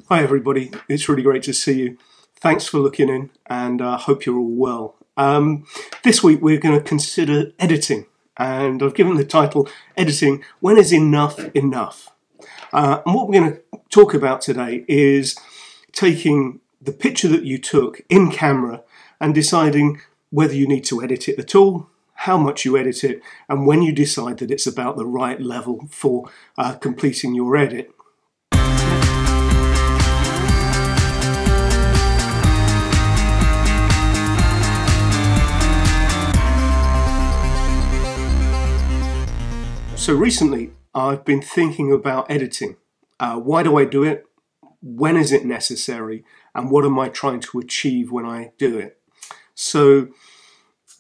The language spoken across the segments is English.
Hi everybody, it's really great to see you. Thanks for looking in and I hope you're all well. This week we're going to consider editing, and I've given the title Editing, When is Enough Enough? And what we're going to talk about today is taking the picture that you took in camera and deciding whether you need to edit it at all, how much you edit it, and when you decide that it's about the right level for completing your edit. So recently I've been thinking about editing. Why do I do it? When is it necessary? And what am I trying to achieve when I do it? So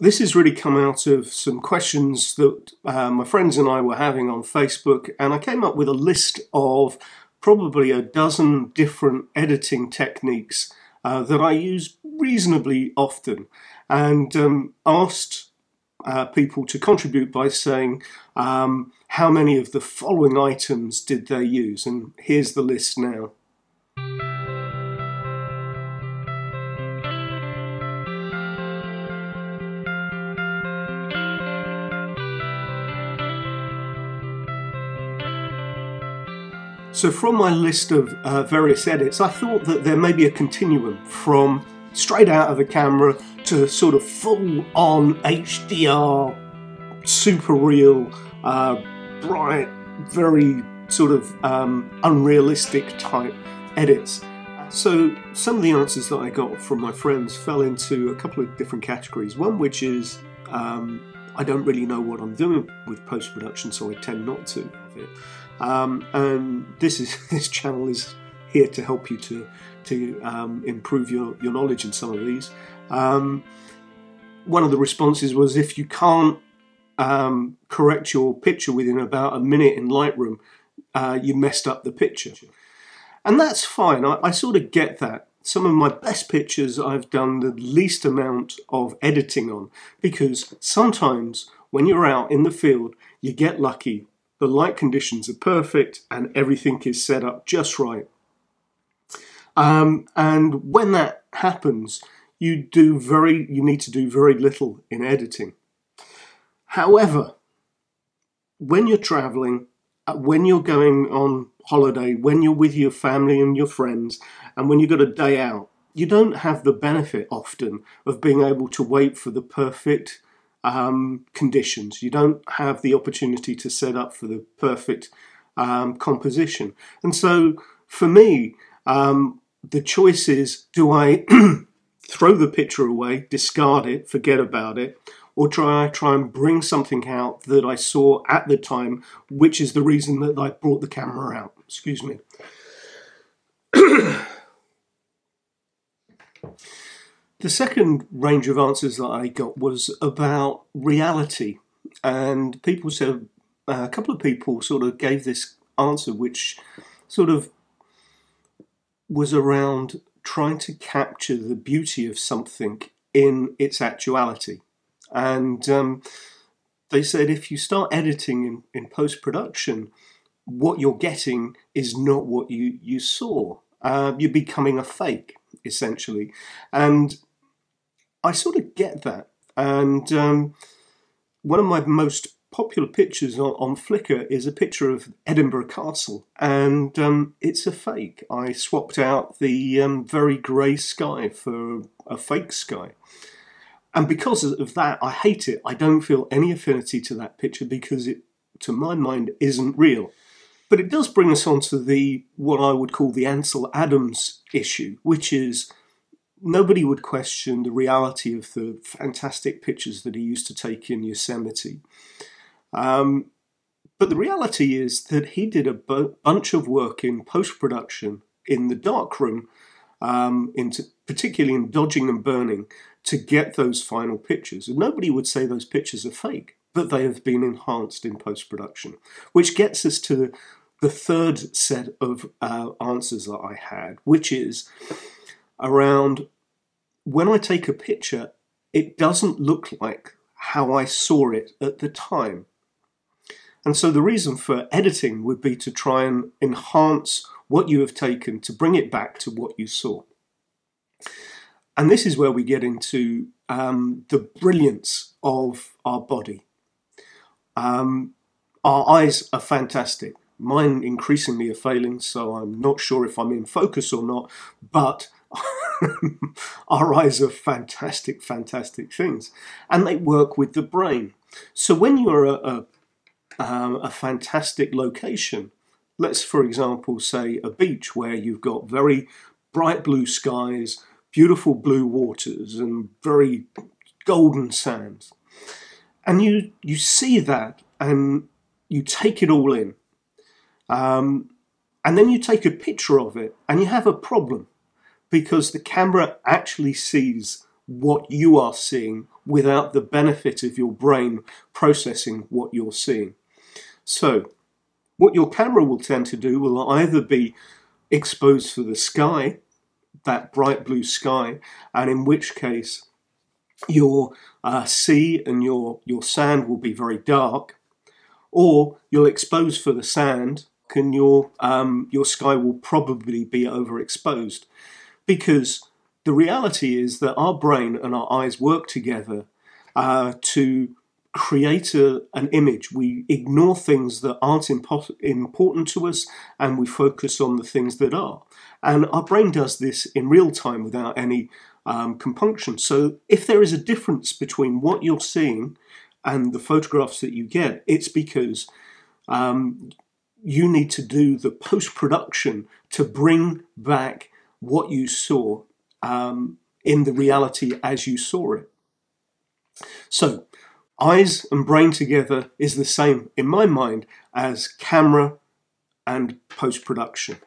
this has really come out of some questions that my friends and I were having on Facebook, and I came up with a list of probably a dozen different editing techniques that I use reasonably often, and asked people to contribute by saying how many of the following items did they use, and here's the list now. So from my list of various edits, I thought that there may be a continuum from straight out of the camera to sort of full-on HDR, super real, bright, very sort of unrealistic type edits. So some of the answers that I got from my friends fell into a couple of different categories. One which is I don't really know what I'm doing with post-production, so I tend not to of it. And this channel is here to help you to improve your knowledge in some of these. One of the responses was, if you can't correct your picture within about a minute in Lightroom, you messed up the picture. And that's fine, I sort of get that. Some of my best pictures I've done the least amount of editing on, because sometimes when you're out in the field you get lucky, the light conditions are perfect and everything is set up just right. And when that happens, you need to do very little in editing. However, when you're traveling, when you're going on holiday, when you're with your family and your friends, and when you've got a day out, you don't have the benefit often of being able to wait for the perfect conditions. You don't have the opportunity to set up for the perfect composition. And so for me, the choice is, do I throw the picture away, discard it, forget about it, or try and bring something out that I saw at the time, which is the reason that I brought the camera out. Excuse me. The second range of answers that I got was about reality, and people said, a couple of people sort of gave this answer which sort of was around trying to capture the beauty of something in its actuality. And they said, if you start editing in post-production, what you're getting is not what you saw. You're becoming a fake, essentially. And I sort of get that. And one of my most popular pictures on Flickr is a picture of Edinburgh Castle, and it's a fake. I swapped out the very grey sky for a fake sky. And because of that, I hate it. I don't feel any affinity to that picture because it, to my mind, isn't real. But it does bring us on to what I would call the Ansel Adams issue, which is nobody would question the reality of the fantastic pictures that he used to take in Yosemite. But the reality is that he did a bunch of work in post-production in the darkroom, particularly in dodging and burning, to get those final pictures. And nobody would say those pictures are fake, but they have been enhanced in post-production, which gets us to the third set of answers that I had, which is around when I take a picture, it doesn't look like how I saw it at the time. And so the reason for editing would be to try and enhance what you have taken to bring it back to what you saw. And this is where we get into the brilliance of our body. Our eyes are fantastic. Mine increasingly are failing, so I'm not sure if I'm in focus or not, but our eyes are fantastic, fantastic things. And they work with the brain. So when you're at a fantastic location, let's, for example, say a beach where you've got very bright blue skies, beautiful blue waters, and very golden sands. And you see that and you take it all in. And then you take a picture of it and you have a problem because the camera actually sees what you are seeing without the benefit of your brain processing what you're seeing. So what your camera will tend to do will either be exposed to the sky, that bright blue sky, and in which case your sea and your sand will be very dark, or you'll expose for the sand and your sky will probably be overexposed. Because the reality is that our brain and our eyes work together to create an image. We ignore things that aren't important to us and we focus on the things that are. And our brain does this in real time without any compunction. So if there is a difference between what you're seeing and the photographs that you get, it's because you need to do the post-production to bring back what you saw in the reality as you saw it. So eyes and brain together is the same in my mind as camera and post-production.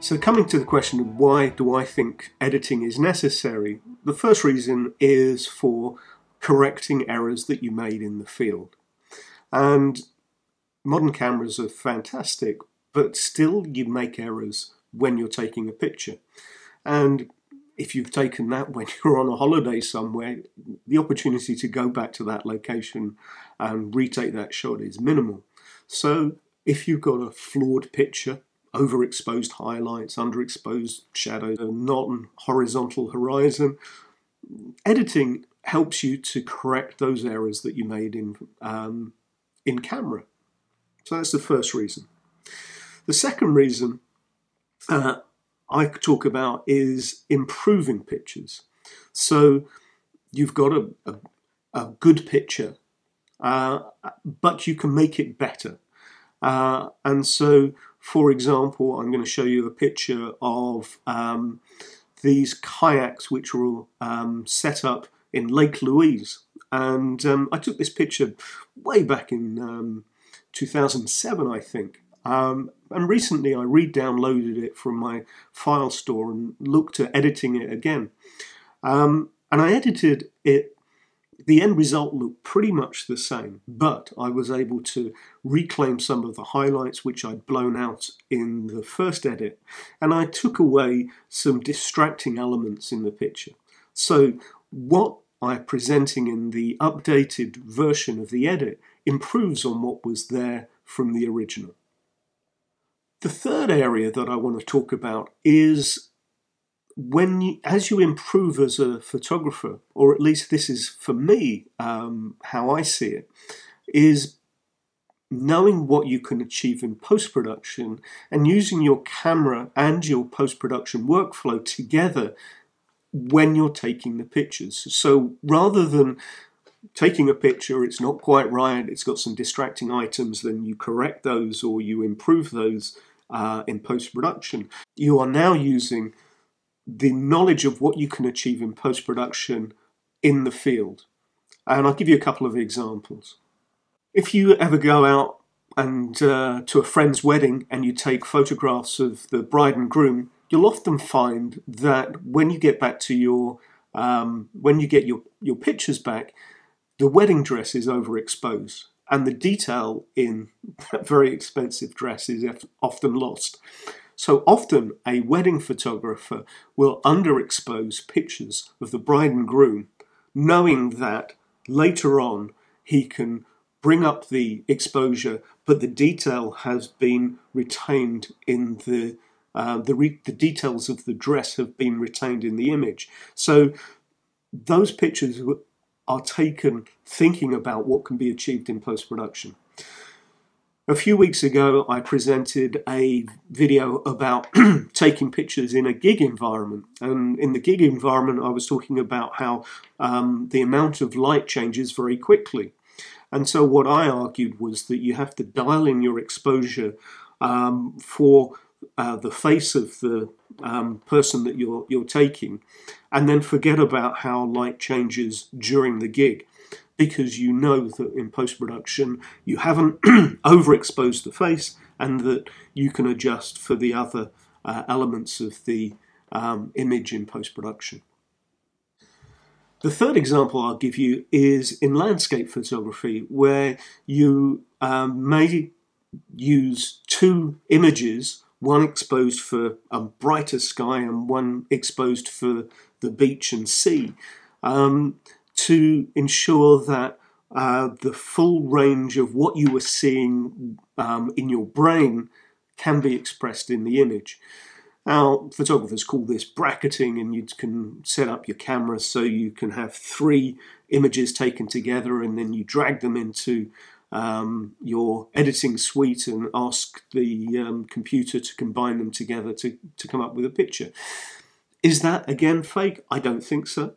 So coming to the question of why do I think editing is necessary, the first reason is for correcting errors that you made in the field. And modern cameras are fantastic, but still you make errors when you're taking a picture. And if you've taken that when you're on a holiday somewhere, the opportunity to go back to that location and retake that shot is minimal. So if you've got a flawed picture, overexposed highlights, underexposed shadows, a non-horizontal horizon, editing helps you to correct those errors that you made in camera. So that's the first reason. The second reason I talk about is improving pictures. So you've got a good picture, but you can make it better. And so, for example, I'm going to show you a picture of these kayaks which were set up in Lake Louise. And I took this picture way back in 2007, I think. And recently I re-downloaded it from my file store and looked at editing it again. And I edited it. The end result looked pretty much the same, but I was able to reclaim some of the highlights which I'd blown out in the first edit, and I took away some distracting elements in the picture. So what I'm presenting in the updated version of the edit improves on what was there from the original. The third area that I want to talk about is as you improve as a photographer, or at least this is for me how I see it, is knowing what you can achieve in post-production and using your camera and your post-production workflow together when you're taking the pictures. So rather than taking a picture, it's not quite right, it's got some distracting items, then you correct those or you improve those in post-production. You are now using the knowledge of what you can achieve in post-production in the field. And I'll give you a couple of examples. If you ever go out and to a friend's wedding and you take photographs of the bride and groom, you'll often find that when you get back to your pictures back, the wedding dress is overexposed, and the detail in that very expensive dress is often lost. So often a wedding photographer will underexpose pictures of the bride and groom, knowing that later on he can bring up the exposure, but the detail has been retained in the details of the dress have been retained in the image. So those pictures are taken thinking about what can be achieved in post-production. A few weeks ago, I presented a video about taking pictures in a gig environment. And in the gig environment, I was talking about how the amount of light changes very quickly. And so what I argued was that you have to dial in your exposure for the face of the person that you're taking, and then forget about how light changes during the gig, because you know that in post-production you haven't overexposed the face and that you can adjust for the other elements of the image in post-production. The third example I'll give you is in landscape photography, where you may use two images, one exposed for a brighter sky and one exposed for the beach and sea, to ensure that the full range of what you were seeing in your brain can be expressed in the image. Now, photographers call this bracketing, and you can set up your camera so you can have three images taken together, and then you drag them into your editing suite and ask the computer to combine them together to come up with a picture. Is that, again, fake? I don't think so.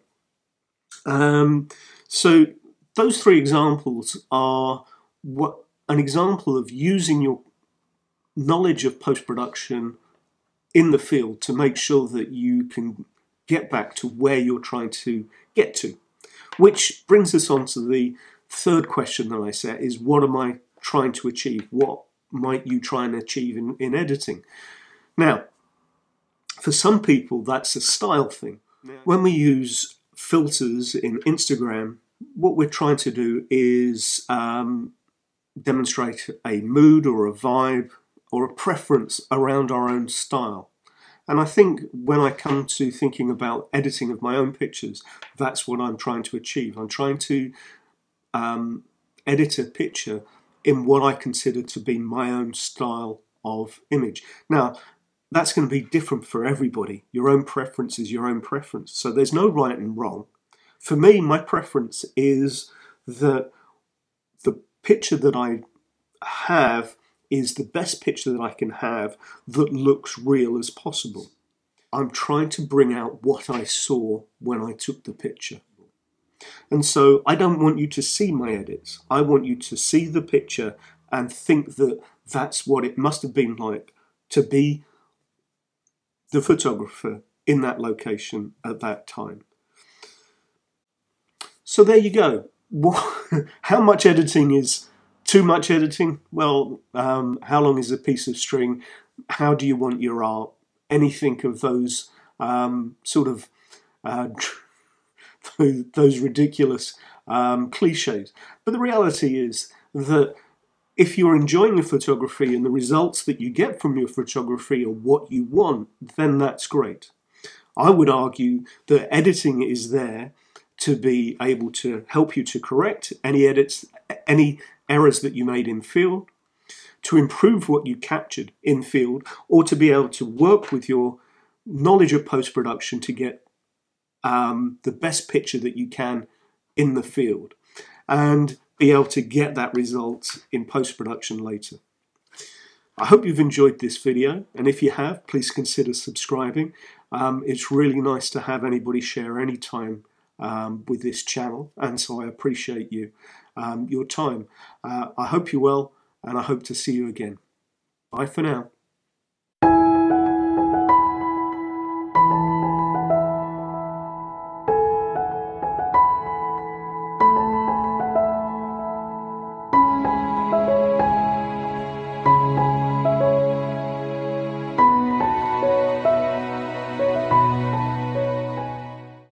So those three examples are an example of using your knowledge of post-production in the field to make sure that you can get back to where you're trying to get to. Which brings us on to the third question that I set, is what am I trying to achieve? What might you try and achieve in editing? Now, for some people, that's a style thing. When we use filters in Instagram, what we're trying to do is demonstrate a mood or a vibe or a preference around our own style. And I think when I come to thinking about editing of my own pictures, that's what I'm trying to achieve. I'm trying to edit a picture in what I consider to be my own style of image. Now, that's going to be different for everybody. Your own preference is your own preference. So there's no right and wrong. For me, my preference is that the picture that I have is the best picture that I can have that looks real as possible. I'm trying to bring out what I saw when I took the picture. And so I don't want you to see my edits. I want you to see the picture and think that that's what it must have been like to be the photographer in that location at that time. So there you go. How much editing is too much editing? Well, how long is a piece of string? How do you want your art? Anything of those those ridiculous cliches. But the reality is that if you're enjoying your photography and the results that you get from your photography are what you want, then that's great. I would argue that editing is there to be able to help you to correct any errors that you made in field, to improve what you captured in field, or to be able to work with your knowledge of post-production to get the best picture that you can in the field, and be able to get that result in post-production later. I hope you've enjoyed this video, and if you have, please consider subscribing. It's really nice to have anybody share any time with this channel, and so I appreciate your time. I hope you're well, and I hope to see you again. Bye for now.